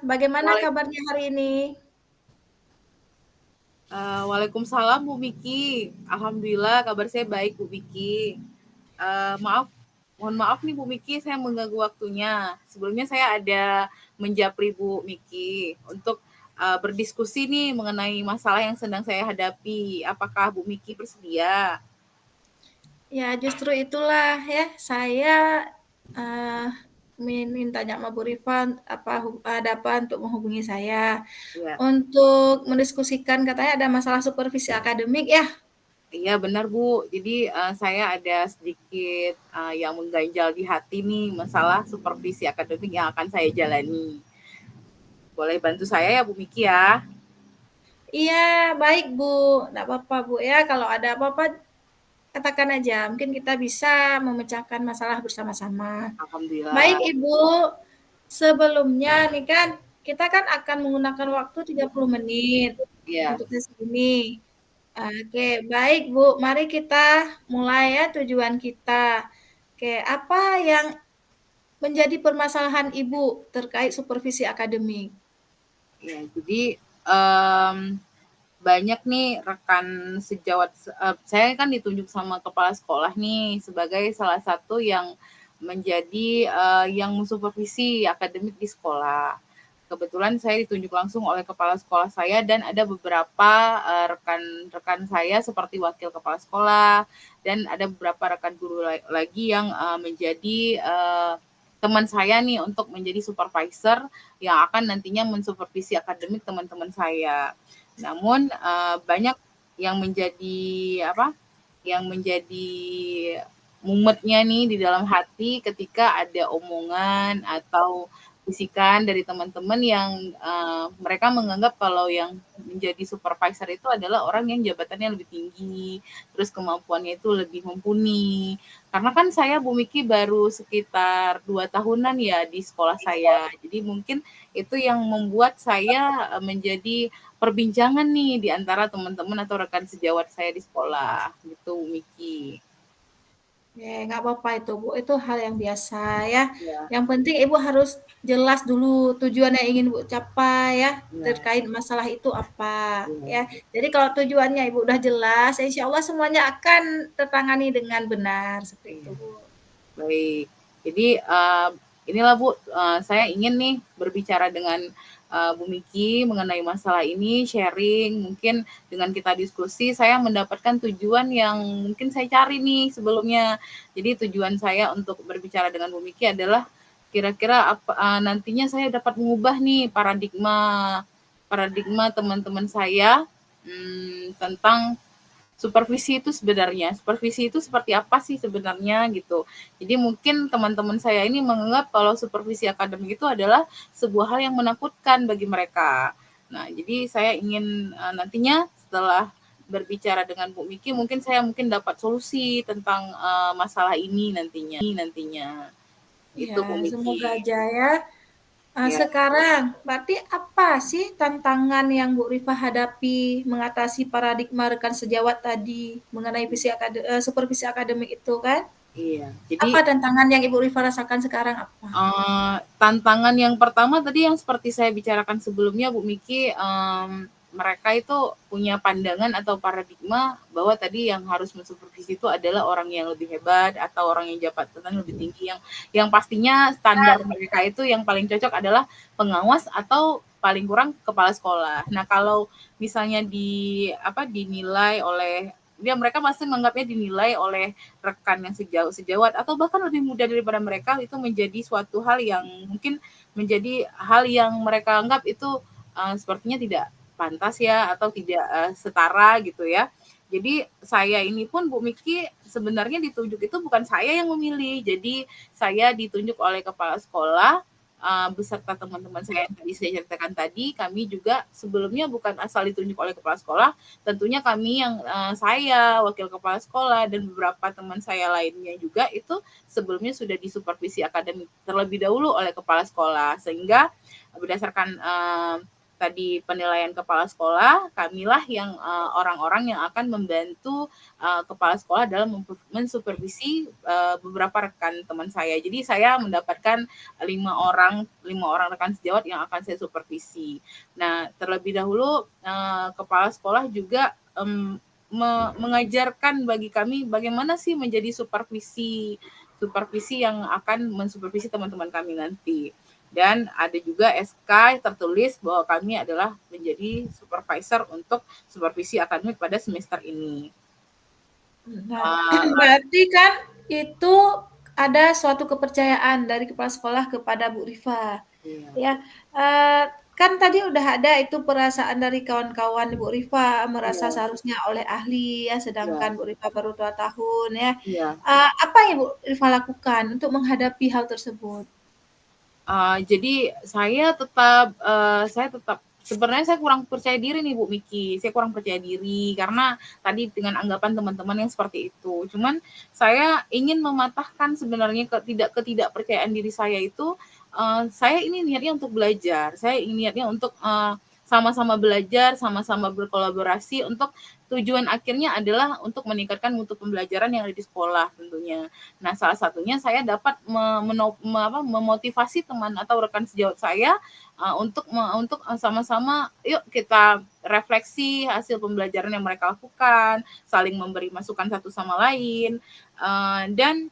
bagaimana Waalai kabarnya hari ini? Waalaikumsalam Bu Miki. Alhamdulillah kabar saya baik Bu Miki. Mohon maaf nih Bu Miki, saya mengganggu waktunya. Sebelumnya saya ada menjapri Bu Miki untuk berdiskusi nih mengenai masalah yang sedang saya hadapi. Apakah Bu Miki bersedia? Ya, justru itulah ya, saya uh, mintanya sama Bu Rifan apa ada apa untuk menghubungi saya Ya, untuk mendiskusikan katanya ada masalah supervisi akademik ya. iya benar Bu. Jadi saya ada sedikit yang mengganjal di hati nih masalah supervisi akademik yang akan saya jalani. Boleh bantu saya ya Bu Miki ya? Iya, baik Bu. Enggak apa-apa Bu ya, kalau ada apa-apa katakan aja. Mungkin kita bisa memecahkan masalah bersama-sama. Baik Alhamdulillah. Ibu, sebelumnya nih kan kita kan akan menggunakan waktu 30 menit Iya. untuk tes ini. Oke, baik Bu. Mari kita mulai ya tujuan kita. Oke, apa yang menjadi permasalahan Ibu terkait supervisi akademik? Ya, jadi um, banyak nih rekan sejawat saya kan ditunjuk sama kepala sekolah nih sebagai salah satu yang menjadi yang mensupervisi akademik di sekolah. Kebetulan saya ditunjuk langsung oleh kepala sekolah saya dan ada beberapa rekan-rekan saya seperti wakil kepala sekolah dan ada beberapa rekan guru lagi yang menjadi teman saya nih untuk menjadi supervisor yang akan nantinya mensupervisi akademik teman-teman saya. Namun banyak yang menjadi apa? Yang menjadi mumetnya nih di dalam hati ketika ada omongan atau bisikan dari teman-teman yang mereka menganggap kalau yang menjadi supervisor itu adalah orang yang jabatannya lebih tinggi, terus kemampuannya itu lebih mumpuni. Karena kan saya Bu Miki baru sekitar 2 tahunan ya di sekolah saya. Jadi mungkin itu yang membuat saya menjadi perbincangan nih di antara teman-teman atau rekan sejawat saya di sekolah gitu Miki. Ya, nggak apa-apa itu, Bu. Itu hal yang biasa ya. Ya, Yang penting Ibu harus jelas dulu tujuan yang ingin Ibu capai ya, ya, terkait masalah itu apa ya. ya. Jadi kalau tujuannya Ibu udah jelas, insya Allah semuanya akan tertangani dengan benar seperti itu, Iya. Bu. Baik. Jadi inilah Bu, saya ingin nih berbicara dengan Bu Miki mengenai masalah ini, sharing, mungkin dengan kita diskusi saya mendapatkan tujuan yang mungkin saya cari nih sebelumnya. Jadi tujuan saya untuk berbicara dengan Bu Miki adalah kira-kira apa nantinya saya dapat mengubah nih paradigma paradigma teman-teman saya tentang supervisi itu seperti apa sih sebenarnya gitu. Jadi mungkin teman-teman saya ini menganggap kalau supervisi akademik itu adalah sebuah hal yang menakutkan bagi mereka. Nah, jadi saya ingin nantinya setelah berbicara dengan Bu Miki, mungkin saya dapat solusi tentang masalah ini nantinya. Ya, Itu Bu semoga Miki. aja ya. Ya. Sekarang, berarti apa sih tantangan yang Bu Rifah hadapi mengatasi paradigma rekan sejawat tadi mengenai supervisi akademik itu kan? Iya. Apa Jadi tantangan yang Ibu Rifah rasakan sekarang apa? Tantangan yang pertama tadi yang seperti saya bicarakan sebelumnya Bu Miki, mereka itu punya pandangan atau paradigma bahwa tadi yang harus mensupervisi itu adalah orang yang lebih hebat atau orang yang jabatannya lebih tinggi yang pastinya standar mereka itu yang paling cocok adalah pengawas atau paling kurang kepala sekolah. Nah, kalau misalnya dinilai oleh dia mereka masih menganggapnya dinilai oleh rekan yang sejawat atau bahkan lebih muda daripada mereka itu menjadi suatu hal yang mungkin menjadi hal yang mereka anggap itu sepertinya tidak pantas ya atau tidak setara gitu ya. Jadi saya ini pun Bu Miki sebenarnya ditunjuk itu bukan saya yang memilih. Jadi saya ditunjuk oleh kepala sekolah beserta teman-teman saya yang tadi saya ceritakan tadi, kami juga sebelumnya bukan asal ditunjuk oleh kepala sekolah, tentunya kami yang saya, wakil kepala sekolah, dan beberapa teman saya lainnya juga itu sebelumnya sudah disupervisi akademik terlebih dahulu oleh kepala sekolah, sehingga berdasarkan tadi penilaian kepala sekolah, kamilah yang orang-orang yang akan membantu kepala sekolah dalam mensupervisi beberapa rekan teman saya. Jadi saya mendapatkan 5 orang rekan sejawat yang akan saya supervisi. Nah, terlebih dahulu kepala sekolah juga mengajarkan bagi kami bagaimana sih menjadi supervisi yang akan mensupervisi teman-teman kami nanti. Dan ada juga SK tertulis bahwa kami adalah menjadi supervisor untuk supervisi akademik pada semester ini. Nah, berarti kan itu ada suatu kepercayaan dari kepala sekolah kepada Bu Rifa, Iya, ya. Kan tadi udah ada itu perasaan dari kawan-kawan Bu Rifa, merasa iya, seharusnya oleh ahli ya, iya, sedangkan Bu Rifa baru 2 tahun ya. iya. Apa yang Bu Rifa lakukan untuk menghadapi hal tersebut? Jadi saya tetap sebenarnya saya kurang percaya diri nih Bu Miki, saya kurang percaya diri karena tadi dengan anggapan teman-teman yang seperti itu. Cuman saya ingin mematahkan sebenarnya ketidakpercayaan diri saya itu, saya ini niatnya untuk belajar, saya ini niatnya untuk, sama-sama belajar, sama-sama berkolaborasi untuk tujuan akhirnya adalah untuk meningkatkan mutu pembelajaran yang ada di sekolah tentunya. Nah, salah satunya saya dapat memotivasi teman atau rekan sejawat saya untuk sama-sama, yuk kita refleksi hasil pembelajaran yang mereka lakukan, saling memberi masukan satu sama lain, dan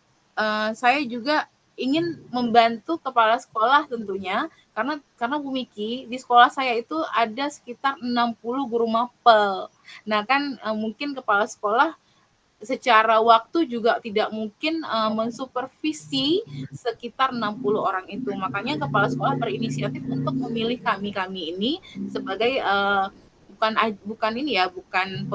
saya juga ingin membantu kepala sekolah tentunya karena Bu Miki di sekolah saya itu ada sekitar 60 guru mapel. Nah kan mungkin kepala sekolah secara waktu juga tidak mungkin mensupervisi sekitar 60 orang itu. Makanya kepala sekolah berinisiatif untuk memilih kami-kami ini sebagai bukan ini ya, bukan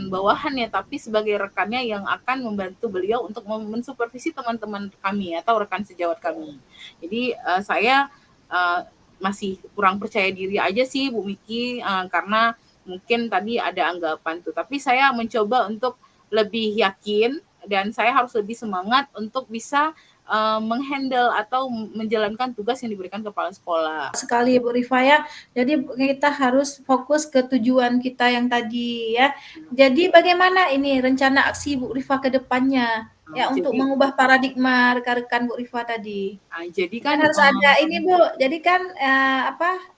bawahan ya, tapi sebagai rekannya yang akan membantu beliau untuk mensupervisi teman-teman kami atau rekan sejawat kami. Jadi saya uh, masih kurang percaya diri aja sih Bu Miki karena mungkin tadi ada anggapan tuh. Tapi saya mencoba untuk lebih yakin dan saya harus lebih semangat untuk bisa menghandle atau menjalankan tugas yang diberikan kepala sekolah. Sekali Bu Rifa ya. Jadi kita harus fokus ke tujuan kita yang tadi ya. Jadi bagaimana ini rencana aksi Bu Rifa ke depannya ya untuk Jadi, mengubah paradigma rekan-rekan Bu Rifa tadi? jadi Kan kan harus ada ini Bu, jadi kan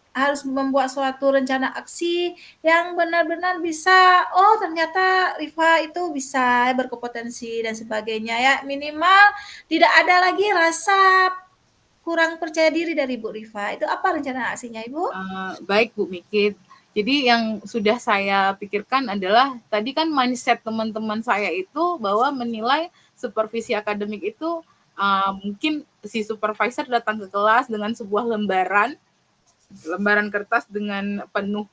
harus membuat suatu rencana aksi yang benar-benar bisa, oh ternyata Rifa itu bisa berkompetensi dan sebagainya ya. Minimal tidak ada lagi rasa kurang percaya diri dari Bu Rifa. Itu apa rencana aksinya Ibu? Baik Bu Miki. Jadi yang sudah saya pikirkan adalah tadi kan mindset teman-teman saya itu bahwa menilai supervisi akademik itu mungkin si supervisor datang ke kelas dengan sebuah lembaran kertas dengan penuh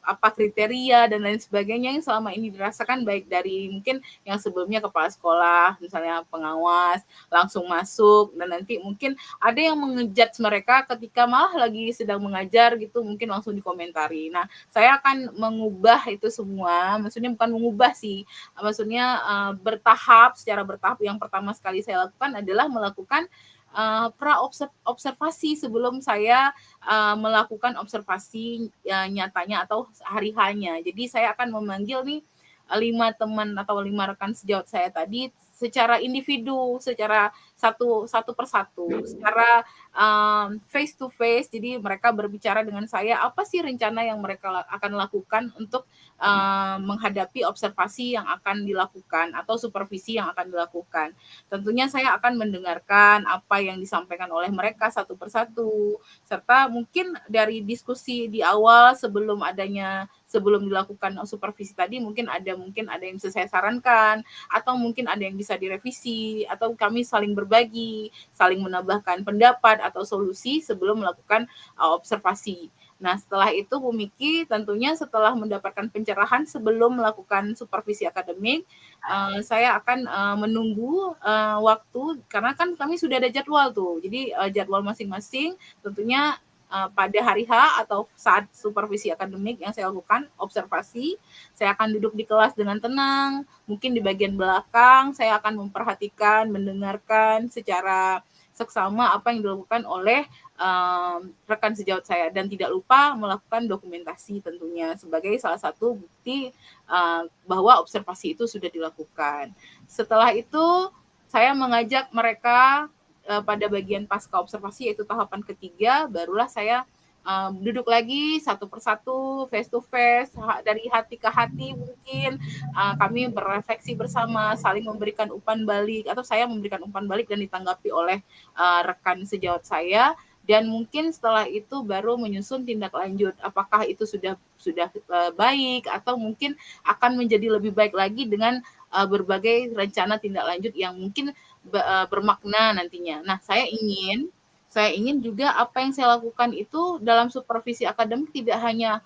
apa kriteria dan lain sebagainya yang selama ini dirasakan baik dari mungkin yang sebelumnya kepala sekolah, misalnya pengawas, langsung masuk dan nanti mungkin ada yang mengejudge mereka ketika malah lagi sedang mengajar gitu mungkin langsung dikomentari. Nah, saya akan mengubah itu semua, maksudnya bukan mengubah sih, maksudnya secara bertahap. Yang pertama sekali saya lakukan adalah melakukan observasi sebelum saya melakukan observasi nyatanya atau hari hanya. Jadi saya akan memanggil nih 5 teman atau 5 rekan sejawat saya tadi secara individu, secara satu persatu, secara face to face. Jadi mereka berbicara dengan saya apa sih rencana yang mereka akan lakukan untuk menghadapi observasi yang akan dilakukan atau supervisi yang akan dilakukan. Tentunya saya akan mendengarkan apa yang disampaikan oleh mereka satu persatu, serta mungkin dari diskusi di awal sebelum dilakukan supervisi tadi mungkin ada yang bisa saya sarankan atau mungkin ada yang bisa direvisi atau kami saling berbagi, saling menambahkan pendapat atau solusi sebelum melakukan observasi. Nah, setelah itu Bu Miki tentunya setelah mendapatkan pencerahan sebelum melakukan supervisi akademik, saya akan menunggu waktu karena kan kami sudah ada jadwal tuh. Jadi jadwal masing-masing tentunya pada hari H atau saat supervisi akademik yang saya lakukan observasi, saya akan duduk di kelas dengan tenang, mungkin di bagian belakang saya akan memperhatikan, mendengarkan secara seksama apa yang dilakukan oleh rekan sejawat saya, dan tidak lupa melakukan dokumentasi tentunya sebagai salah satu bukti bahwa observasi itu sudah dilakukan. Setelah itu saya mengajak mereka pada bagian pasca observasi, yaitu tahapan ketiga, barulah saya duduk lagi satu persatu, face to face, dari hati ke hati mungkin kami berefleksi bersama, saling memberikan umpan balik, atau saya memberikan umpan balik dan ditanggapi oleh rekan sejawat saya. Dan mungkin setelah itu baru menyusun tindak lanjut, apakah itu sudah baik, atau mungkin akan menjadi lebih baik lagi dengan berbagai rencana tindak lanjut yang mungkin bermakna nantinya. Nah, saya ingin juga apa yang saya lakukan itu dalam supervisi akademik tidak hanya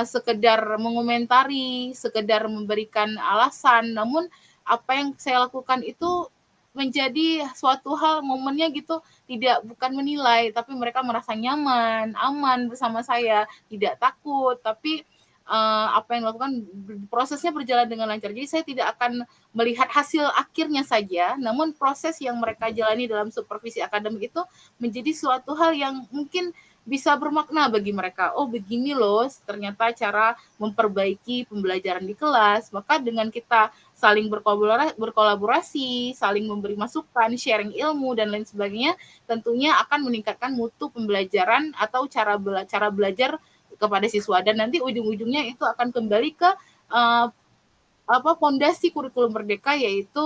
sekedar mengomentari, sekedar memberikan alasan, namun apa yang saya lakukan itu menjadi suatu hal momennya gitu, bukan menilai, tapi mereka merasa nyaman, aman bersama saya, tidak takut, tapi apa yang dilakukan prosesnya berjalan dengan lancar. Jadi saya tidak akan melihat hasil akhirnya saja, namun proses yang mereka jalani dalam supervisi akademik itu menjadi suatu hal yang mungkin bisa bermakna bagi mereka. Oh, begini loh ternyata cara memperbaiki pembelajaran di kelas. Maka dengan kita saling berkolaborasi, saling memberi masukan, sharing ilmu dan lain sebagainya, tentunya akan meningkatkan mutu pembelajaran atau cara belajar kepada siswa, dan nanti ujung-ujungnya itu akan kembali ke fondasi kurikulum merdeka, yaitu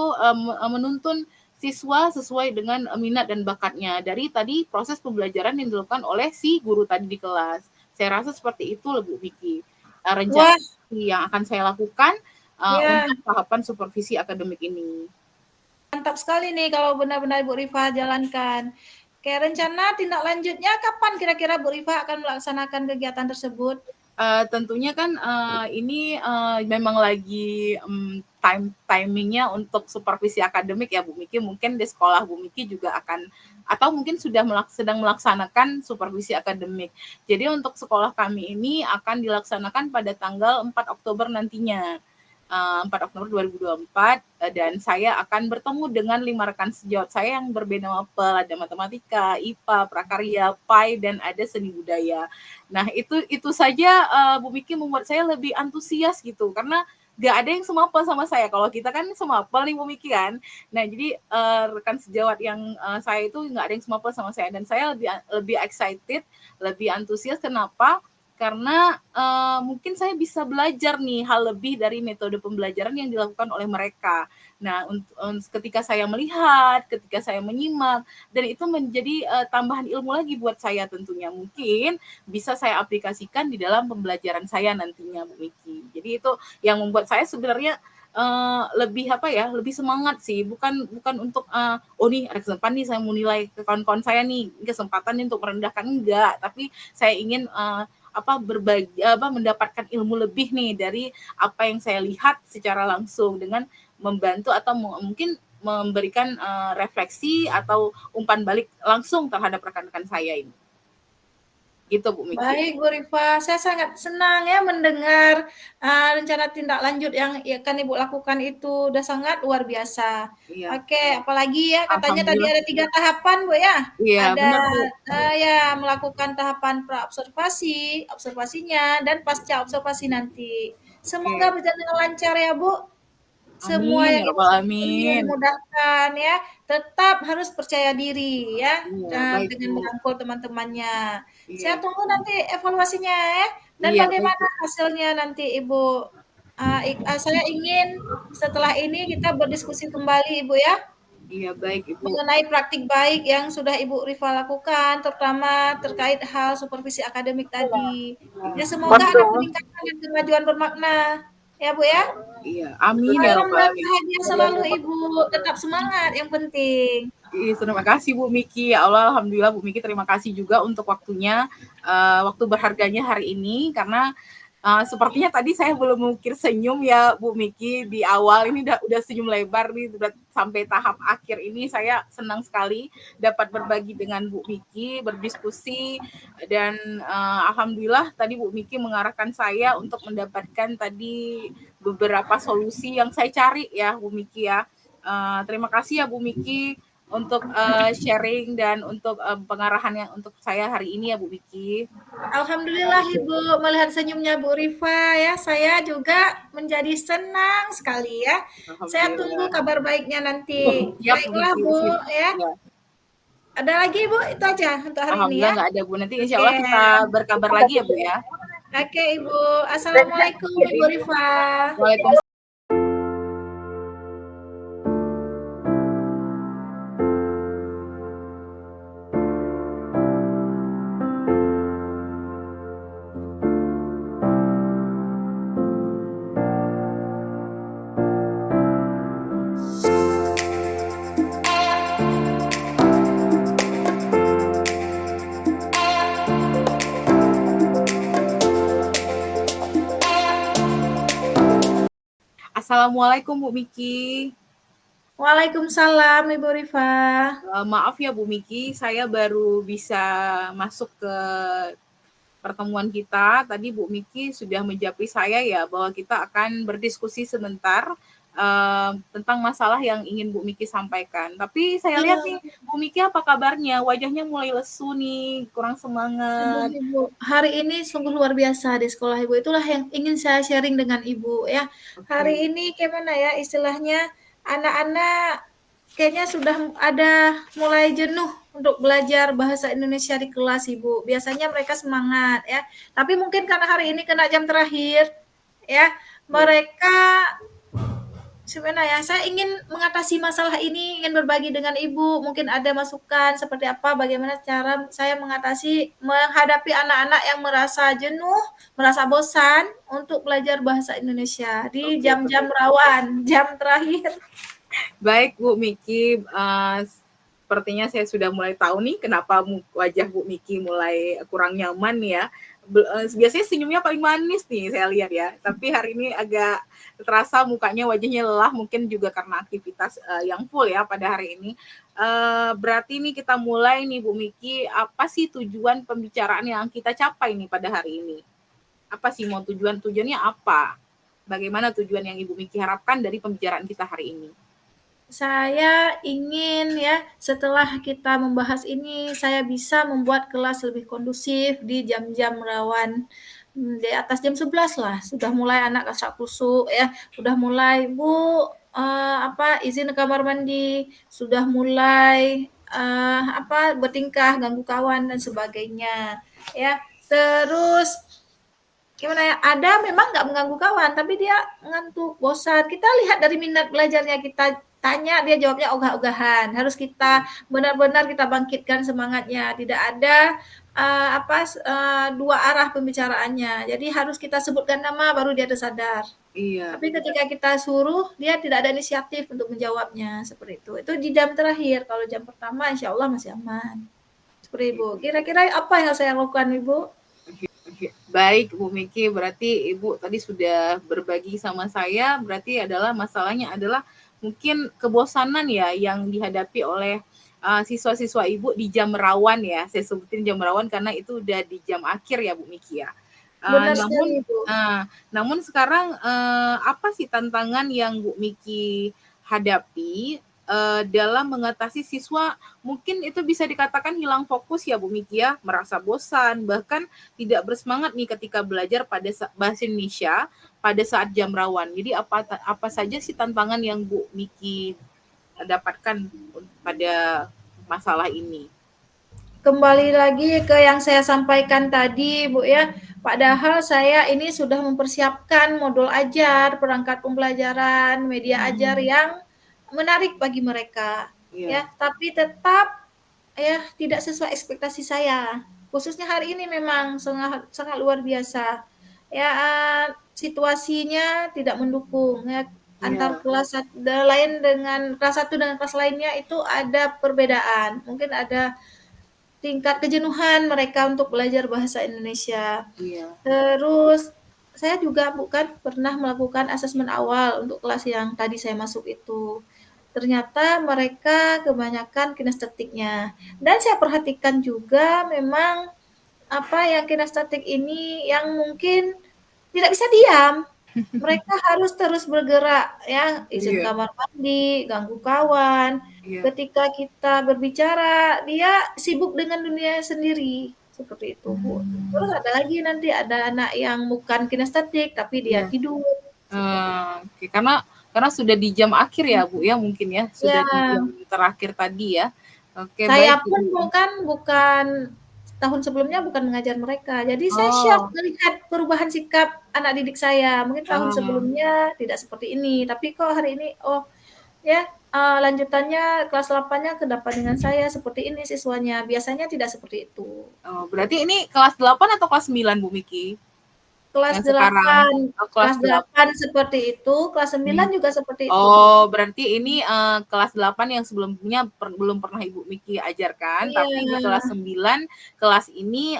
menuntun siswa sesuai dengan minat dan bakatnya dari tadi proses pembelajaran yang dilakukan oleh si guru tadi di kelas. Saya rasa seperti itu Bu Miki rencana Wah, yang akan saya lakukan ya, untuk tahapan supervisi akademik ini. mantap sekali nih kalau benar-benar Bu Rifa jalankan. Kayak rencana tindak lanjutnya kapan kira-kira Bu Rifa akan melaksanakan kegiatan tersebut? Tentunya kan ini memang lagi timingnya untuk supervisi akademik ya Bu Miki. Mungkin di sekolah Bu Miki juga akan, atau mungkin sedang melaksanakan supervisi akademik. Jadi untuk sekolah kami ini akan dilaksanakan pada tanggal 4 Oktober nantinya. 4 Oktober 2024, dan saya akan bertemu dengan 5 rekan sejawat saya yang berbeda mapel, ada matematika, IPA, prakarya, PAI, dan ada seni budaya. Nah, itu saja Bu Miki membuat saya lebih antusias gitu, karena gak ada yang semapel sama saya. Kalau kita kan semapel nih Bu Miki kan. Nah, jadi rekan sejawat yang saya itu gak ada yang semapel sama saya, dan saya lebih excited, lebih antusias. Kenapa? Karena mungkin saya bisa belajar nih hal lebih dari metode pembelajaran yang dilakukan oleh mereka. Nah, ketika saya melihat, ketika saya menyimak, dan itu menjadi tambahan ilmu lagi buat saya tentunya. Mungkin bisa saya aplikasikan di dalam pembelajaran saya nantinya, Bu Miki. Jadi itu yang membuat saya sebenarnya lebih lebih semangat sih, bukan untuk oh nih ada kesempatan nih saya mau nilai ke kawan-kawan saya nih, kesempatan nih untuk merendahkan, enggak, tapi saya ingin berbagi mendapatkan ilmu lebih nih dari apa yang saya lihat secara langsung, dengan membantu atau mungkin memberikan refleksi atau umpan balik langsung terhadap rekan-rekan saya ini. Gitu Bu Miki. Baik, Bu Rifa, saya sangat senang ya mendengar rencana tindak lanjut yang akan Ibu lakukan itu udah sangat luar biasa. Iya, Oke, apalagi ya katanya tadi alhamdulillah. ada 3 tahapan, Bu ya. Iya, Ada benar Bu. ya melakukan tahapan pra-observasi, observasinya, dan pasca observasi nanti. Semoga Oke. berjalan dengan lancar ya, Bu. Semua Amin yang ya Ibu rabbal lakukan alamin. dimudahkan ya. Tetap harus percaya diri ya, Iya, baik dengan Bu. merangkul teman-temannya. Saya Iya. tunggu nanti evaluasinya ya, dan Iya, baik bagaimana Bu. hasilnya nanti Ibu. Saya ingin setelah ini kita berdiskusi kembali Ibu ya, Iya, baik Ibu. mengenai praktik baik yang sudah Ibu Rifa lakukan, terutama terkait hal supervisi akademik tadi. Ya semoga ada peningkatan dan kemajuan bermakna, ya Bu ya. Iya, amin ya Salam rabbal dan alamin. bahagia selalu Ibu, tetap semangat yang penting. Terima kasih Bu Miki. Ya Allah, alhamdulillah Bu Miki, terima kasih juga untuk waktunya, waktu berharganya hari ini, karena sepertinya tadi saya belum mengukir senyum ya Bu Miki di awal ini, udah senyum lebar nih, udah sampai tahap akhir ini. Saya senang sekali dapat berbagi dengan Bu Miki, berdiskusi, dan alhamdulillah tadi Bu Miki mengarahkan saya untuk mendapatkan tadi beberapa solusi yang saya cari ya Bu Miki ya. Terima kasih ya Bu Miki. untuk sharing dan untuk pengarahan yang untuk saya hari ini ya Bu Miki. Alhamdulillah Ibu, melihat senyumnya Bu Rifa ya, saya juga menjadi senang sekali ya. Saya tunggu Alhamdulillah. kabar baiknya nanti. Siap Bu Baiklah Miki. Bu ya. Ya. Ada lagi Bu, itu aja untuk hari ini Alhamdulillah ya. nggak ada Bu. Nanti insya Oke. Allah kita berkabar lagi ya Bu ya. Oke Ibu. Assalamualaikum Ibu Rifa. Waalaikumsalam. Assalamualaikum Bu Miki. Waalaikumsalam Ibu Rifa. Maaf ya Bu Miki, saya baru bisa masuk ke pertemuan kita. Tadi Bu Miki sudah menjawab saya ya bahwa kita akan berdiskusi sebentar tentang masalah yang ingin Bu Miki sampaikan. Tapi saya lihat nih Ya, Bu Miki apa kabarnya? Wajahnya mulai lesu nih, kurang aduh semangat. Ibu, hari ini sungguh luar biasa di sekolah Ibu. Itulah yang ingin saya sharing dengan Ibu ya. Hari Oke. ini gimana ya istilahnya anak-anak kayaknya sudah ada mulai jenuh untuk belajar bahasa Indonesia di kelas Ibu. Biasanya mereka semangat ya. Tapi mungkin karena hari ini kena jam terakhir ya, Ya. mereka sebenarnya saya ingin mengatasi masalah ini, ingin berbagi dengan Ibu, mungkin ada masukan seperti apa, bagaimana cara saya menghadapi anak-anak yang merasa jenuh, merasa bosan untuk belajar bahasa Indonesia di Oke, jam-jam rawan, jam terakhir. baik Bu Miki, sepertinya saya sudah mulai tahu nih kenapa wajah Bu Miki mulai kurang nyaman ya. Biasanya senyumnya paling manis nih saya lihat ya, tapi hari ini agak terasa mukanya wajahnya lelah, mungkin juga karena aktivitas yang full ya pada hari ini. Berarti nih kita mulai nih Bu Miki, apa sih tujuan pembicaraan yang kita capai nih pada hari ini? Apa sih mau tujuannya apa? Bagaimana tujuan yang Ibu Miki harapkan dari pembicaraan kita hari ini? Saya ingin ya, setelah kita membahas ini, saya bisa membuat kelas lebih kondusif di jam-jam rawan. Di atas jam 11 lah, sudah mulai anak kasak kusuk ya, sudah mulai, "Bu, izin ke kamar mandi," sudah mulai, bertingkah, ganggu kawan dan sebagainya, ya. Terus gimana ya, ada memang nggak mengganggu kawan, tapi dia ngantuk, bosan. Kita lihat dari minat belajarnya, kita tanya, dia jawabnya ogah-ogahan. Harus kita benar-benar kita bangkitkan semangatnya. Tidak ada dua arah pembicaraannya. Jadi harus kita sebutkan nama baru dia tersadar. Iya. Tapi ketika kita suruh, dia tidak ada inisiatif untuk menjawabnya seperti itu. Itu di jam terakhir. Kalau jam pertama, insya Allah masih aman. Seperti Ibu. Kira-kira apa yang saya lakukan, Ibu? Baik Bu Miki, berarti Ibu tadi sudah berbagi sama saya, berarti adalah masalahnya adalah mungkin kebosanan ya yang dihadapi oleh siswa-siswa Ibu di jam rawan ya. Saya sebutin jam rawan karena itu udah di jam akhir ya Bu Miki ya. Benar sekali, Namun Ibu. namun sekarang apa sih tantangan yang Bu Miki hadapi dalam mengatasi siswa mungkin itu bisa dikatakan hilang fokus ya Bu Miki ya, merasa bosan, bahkan tidak bersemangat nih ketika belajar pada bahasa Indonesia pada saat jam rawan. Jadi apa saja sih tantangan yang Bu Miki dapatkan pada masalah ini? Kembali lagi ke yang saya sampaikan tadi, Bu ya. Padahal saya ini sudah mempersiapkan modul ajar, perangkat pembelajaran, media ajar yang menarik bagi mereka, Iya, ya. Tapi tetap ya tidak sesuai ekspektasi saya. Khususnya hari ini memang sangat sangat luar biasa. Ya, situasinya tidak mendukung ya. Antar iya, kelas lain dengan kelas satu dengan kelas lainnya itu ada perbedaan. Mungkin ada tingkat kejenuhan mereka untuk belajar bahasa Indonesia. iya, Terus saya juga bukan pernah melakukan asesmen awal untuk kelas yang tadi saya masuk itu. Ternyata mereka kebanyakan kinestetiknya. Dan saya perhatikan juga memang yang kinestetik ini yang mungkin tidak bisa diam. Mereka harus terus bergerak ya, izin Iya, kamar mandi, ganggu kawan. iya. Ketika kita berbicara, dia sibuk dengan dunia sendiri, seperti itu, Bu. Terus Hmm, ada lagi nanti ada anak yang bukan kinestetik, tapi dia iya. tidur, seperti itu. Oke, karena sudah di jam akhir ya, Bu, ya mungkin ya, sudah di jam Ya, terakhir tadi ya. Oke, saya baik, Bu pun Miki. bukan tahun sebelumnya bukan mengajar mereka. Jadi saya syok Oh, melihat perubahan sikap anak didik saya. Mungkin tahun ah, sebelumnya tidak seperti ini, tapi kok hari ini, oh ya, lanjutannya kelas 8-nya kedapat dengan saya, seperti ini siswanya, biasanya tidak seperti itu. oh, berarti ini kelas 8 atau kelas 9, Bu Miki? Kelas Yang sekarang? 8, Oh, kelas kelas 8. 8 seperti itu, kelas 9 Hmm. juga seperti itu, Bu. Oh, berarti ini kelas 8 yang sebelumnya belum pernah Ibu Miki ajarkan, tapi di Iya, kelas 9, kelas ini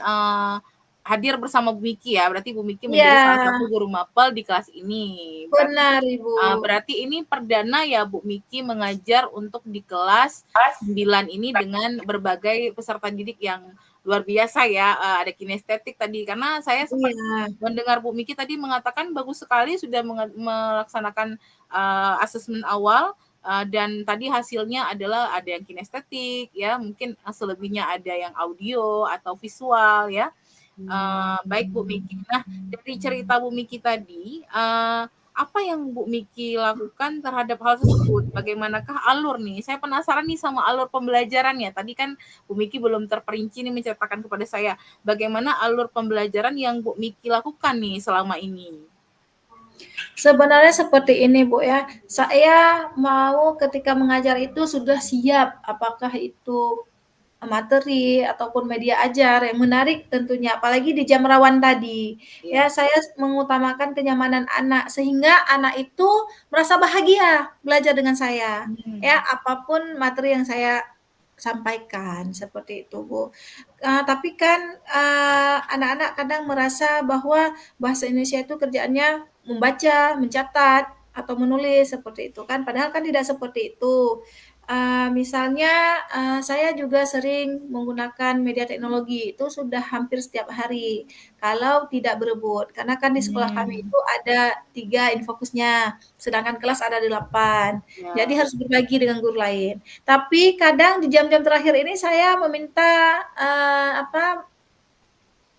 hadir bersama Bu Miki ya. Berarti Bu Miki menjadi salah iya, satu guru mapel di kelas ini. Berarti benar, Ibu. berarti ini perdana ya Bu Miki mengajar untuk di kelas 9 ini dengan berbagai peserta didik yang luar biasa ya. Ada kinestetik tadi karena saya sempat Iya, mendengar Bu Miki tadi mengatakan bagus sekali sudah melaksanakan asesmen awal dan tadi hasilnya adalah ada yang kinestetik ya, mungkin selebihnya ada yang audio atau visual ya. Baik Bu Miki. Nah, dari cerita Bu Miki tadi, apa yang Bu Miki lakukan terhadap hal tersebut? Bagaimanakah alur nih? Saya penasaran nih sama alur pembelajarannya. Tadi kan Bu Miki belum terperinci nih menceritakan kepada saya. Bagaimana alur pembelajaran yang Bu Miki lakukan nih selama ini? sebenarnya seperti ini, Bu, ya. Saya mau ketika mengajar itu sudah siap, apakah itu materi ataupun media ajar yang menarik tentunya, apalagi di jam rawan tadi. Ya, Iya. saya mengutamakan kenyamanan anak sehingga anak itu merasa bahagia belajar dengan saya. Hmm. Ya, apapun materi yang saya sampaikan seperti itu, Bu. Tapi kan anak-anak kadang merasa bahwa bahasa Indonesia itu kerjaannya membaca, mencatat, atau menulis seperti itu kan, padahal kan tidak seperti itu. Misalnya, saya juga sering menggunakan media teknologi, itu sudah hampir setiap hari, kalau tidak berebut. Karena kan di sekolah kami Hmm. itu ada 3 infokusnya, sedangkan kelas ada 8. Jadi Ya. harus berbagi dengan guru lain. Tapi kadang di jam-jam terakhir ini saya meminta,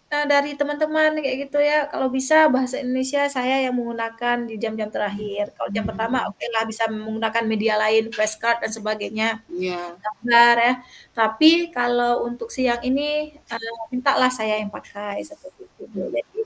dari teman-teman kayak gitu ya, kalau bisa bahasa Indonesia saya yang menggunakan di jam-jam terakhir. Kalau jam pertama Hmm. okelah bisa menggunakan media lain, flashcard dan sebagainya, Ya. gambar ya. Tapi kalau untuk siang ini, mintalah saya yang pakai, seperti itu. Hmm. Jadi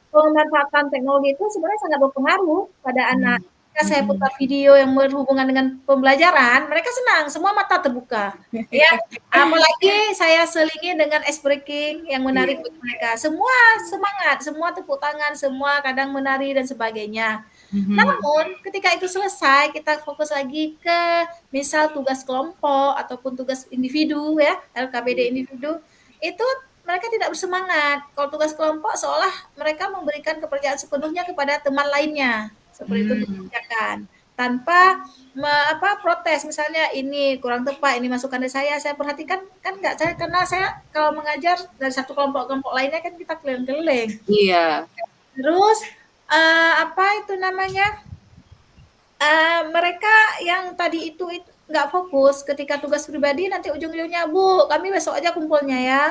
pemanfaatan teknologi itu sebenarnya sangat berpengaruh pada anak. Hmm. Ketika saya Hmm. putar video yang berhubungan dengan pembelajaran, mereka senang, semua mata terbuka. Ya, apalagi saya selingi dengan ice breaking yang menarik Iya. bagi mereka. Semua semangat, semua tepuk tangan, semua kadang menari dan sebagainya. Mhm. Namun ketika itu selesai, kita fokus lagi ke misal tugas kelompok ataupun tugas individu ya, LKPD Iya. individu, itu mereka tidak bersemangat. Kalau tugas kelompok seolah mereka memberikan kepercayaan sepenuhnya kepada teman lainnya, seperti itu Hmm. dikerjakan. Tanpa protes, misalnya ini kurang tepat, ini masukan dari saya perhatikan kan enggak, saya karena saya kalau mengajar dari satu kelompok kelompok lainnya kan kita keliling-keliling. Iya. Terus, apa itu namanya, mereka yang tadi itu nggak fokus ketika tugas pribadi nanti ujung-ujungnya, "Bu, kami besok aja kumpulnya ya."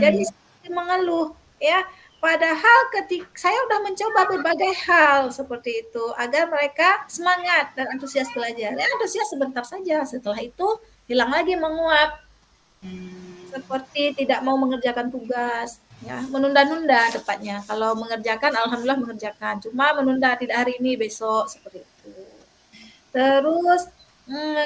Jadi Hmm. seperti mengeluh ya, padahal saya udah mencoba berbagai hal seperti itu agar mereka semangat dan antusias belajar. Ya antusias sebentar saja, setelah itu hilang lagi menguap, Hmm. seperti tidak mau mengerjakan tugas, ya menunda-nunda tepatnya. Kalau mengerjakan alhamdulillah mengerjakan, cuma menunda tidak hari ini besok seperti itu. Terus,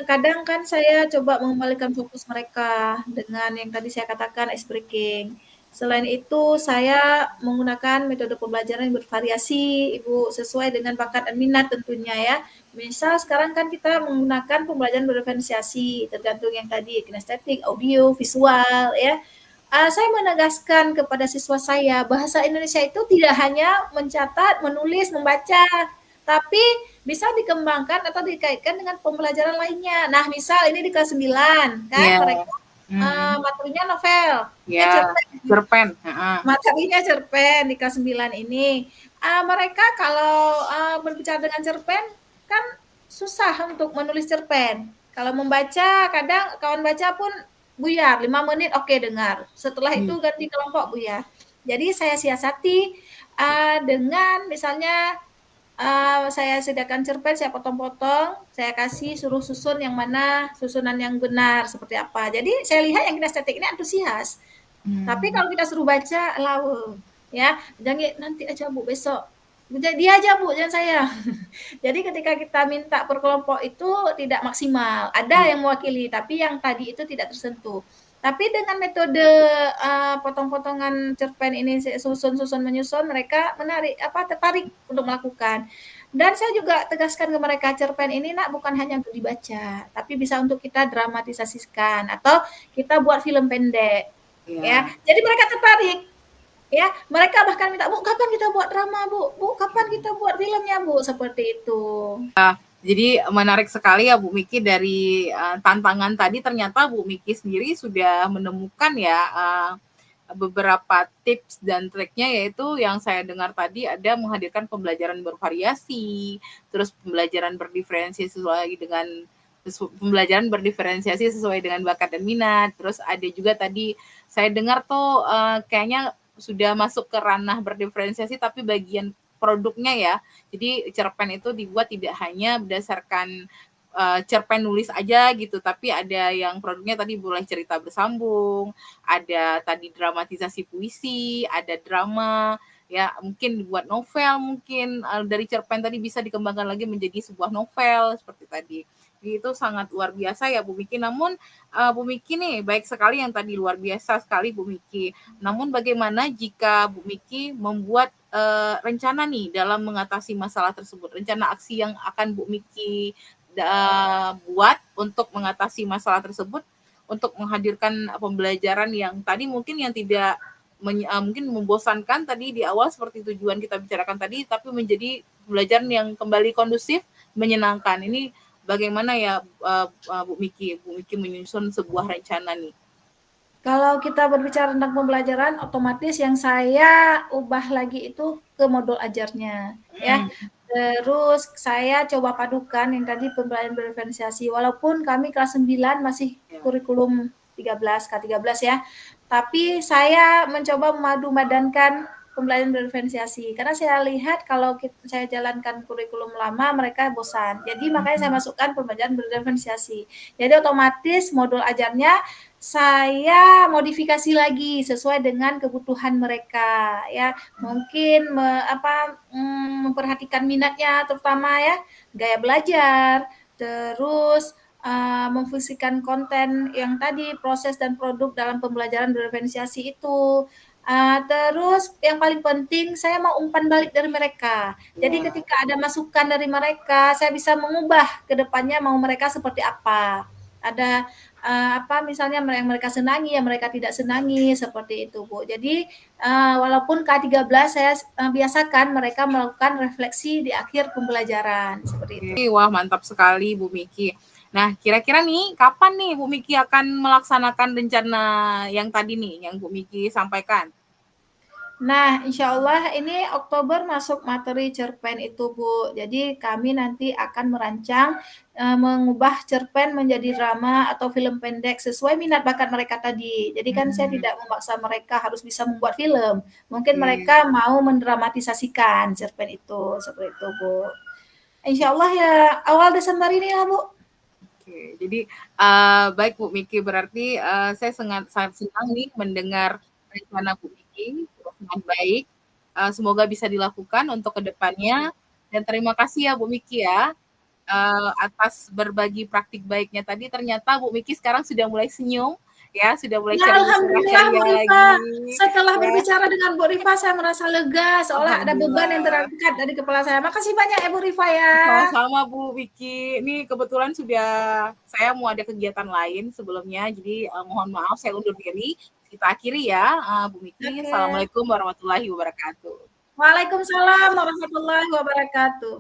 kadang kan saya coba mengembalikan fokus mereka dengan yang tadi saya katakan ice breaking. Selain itu saya menggunakan metode pembelajaran yang bervariasi, Ibu, sesuai dengan bakat dan minat tentunya ya. Misal sekarang kan kita menggunakan pembelajaran berdiferensiasi, tergantung yang tadi kinestetik, audio, visual ya. Saya menegaskan kepada siswa saya, bahasa Indonesia itu tidak hanya mencatat, menulis, membaca, tapi bisa dikembangkan atau dikaitkan dengan pembelajaran lainnya. Nah, misal ini di kelas 9 kan Iya. mereka, Mhm. materinya novel, Ya, cerpen, cerpen, heeh. materinya cerpen di kelas 9 ini. Mereka kalau, berbicara dengan cerpen, kan susah untuk menulis cerpen. Kalau membaca kadang kawan baca pun buyar, 5 menit oke dengar, setelah itu Mmm. ganti kelompok buyar. Jadi saya siasati, dengan misalnya, saya sediakan cerpen, saya potong-potong, saya kasih suruh susun yang mana susunan yang benar seperti apa. Jadi saya lihat yang kinestetik ini antusias. Tapi Mmm. kalau kita suruh baca, lawe, ya, jangan nanti aja Bu, besok. Dia aja Bu, jangan saya. Jadi ketika kita minta per kelompok itu tidak maksimal. Ada Iya. yang mewakili, tapi yang tadi itu tidak tersentuh. Tapi dengan metode, potong-potongan cerpen ini susun-susun menyusun, mereka tertarik untuk melakukan. Dan saya juga tegaskan ke mereka, cerpen ini Nak bukan hanya untuk dibaca, tapi bisa untuk kita dramatisasikan atau kita buat film pendek. Ya, Iya. jadi mereka tertarik, ya. Mereka bahkan minta, "Bu, kapan kita buat drama, Bu? Bu, kapan kita buat filmnya, Bu?" Seperti itu. Jadi menarik sekali ya Bu Miki dari, tantangan tadi ternyata Bu Miki sendiri sudah menemukan ya, beberapa tips dan triknya yaitu yang saya dengar tadi ada menghadirkan pembelajaran bervariasi, terus pembelajaran berdiferensiasi sesuai dengan bakat dan minat, terus ada juga tadi saya dengar tuh, kayaknya sudah masuk ke ranah berdiferensiasi tapi bagian produknya ya. Jadi cerpen itu dibuat tidak hanya berdasarkan, cerpen nulis aja gitu, tapi ada yang produknya tadi boleh cerita bersambung, ada tadi dramatisasi puisi, ada drama, ya mungkin buat novel mungkin, dari cerpen tadi bisa dikembangkan lagi menjadi sebuah novel seperti tadi. Jadi itu sangat luar biasa ya Bu Miki. Namun, Bu Miki nih baik sekali yang tadi luar biasa sekali Bu Miki. Namun bagaimana jika Bu Miki membuat, rencana nih dalam mengatasi masalah tersebut, rencana aksi yang akan Bu Miki buat untuk mengatasi masalah tersebut, untuk menghadirkan pembelajaran yang tadi mungkin yang tidak mungkin membosankan tadi di awal seperti tujuan kita bicarakan tadi, tapi menjadi pembelajaran yang kembali kondusif, menyenangkan. Ini bagaimana ya, Bu Miki? Bu Miki menyusun sebuah rencana nih? Kalau kita berbicara tentang pembelajaran, otomatis yang saya ubah lagi itu ke modul ajarnya, ya. Mhm. Terus saya coba padukan yang tadi pembelajaran berdiferensiasi, walaupun kami kelas 9 masih Ya. kurikulum 13, K13 ya, tapi saya mencoba memadu-madankan pembelajaran berdiferensiasi. Karena saya lihat kalau saya jalankan kurikulum lama, mereka bosan. Jadi makanya saya Mhm. masukkan pembelajaran berdiferensiasi. Jadi otomatis modul ajarnya saya modifikasi lagi sesuai dengan kebutuhan mereka ya. Mungkin memperhatikan minatnya terutama ya, gaya belajar, terus, memfungsikan konten yang tadi proses dan produk dalam pembelajaran berdiferensiasi itu. Terus yang paling penting saya mau umpan balik dari mereka. Jadi Iya. ketika ada masukan dari mereka, saya bisa mengubah ke depannya mau mereka seperti apa. Ada misalnya yang mereka senangi, yang mereka tidak senangi, seperti itu, Bu. Jadi, walaupun K13 saya biasakan mereka melakukan refleksi di akhir pembelajaran, seperti itu. Oke, wah mantap sekali Bu Miki. Nah, kira-kira nih kapan nih Bu Miki akan melaksanakan rencana yang tadi nih, yang Bu Miki sampaikan? Nah, insya Allah ini Oktober masuk materi cerpen itu, Bu. Jadi kami nanti akan merancang, mengubah cerpen menjadi drama atau film pendek sesuai minat bakat mereka tadi. Jadi kan saya Mhm. tidak memaksa mereka harus bisa membuat film. Mungkin Oke. mereka mau mendramatisasikan cerpen itu, seperti itu, Bu. Insya Allah ya awal Desember ini ya, Bu. Oke, jadi, baik Bu Miki, berarti, saya sangat senang nih mendengar rencana Bu Miki, sangat baik, semoga bisa dilakukan untuk ke depannya, dan terima kasih ya Bu Miki ya, atas berbagi praktik baiknya tadi, ternyata Bu Miki sekarang sudah mulai senyum, ya, sudah mulai Ya, alhamdulillah ceria Bu Rifa. lagi, Setelah ya. berbicara dengan Bu Rifa, saya merasa lega, seolah ada beban yang Alhamdulillah. terangkat dari kepala saya. Makasih banyak ya Bu Rifa ya. Sama-sama Bu Miki. Ini kebetulan saya mau ada kegiatan lain sebelumnya, jadi, mohon maaf saya undur diri. Kita akhiri ya, Bu Miki. Oke. Assalamualaikum warahmatullahi wabarakatuh. Waalaikumsalam warahmatullahi wabarakatuh.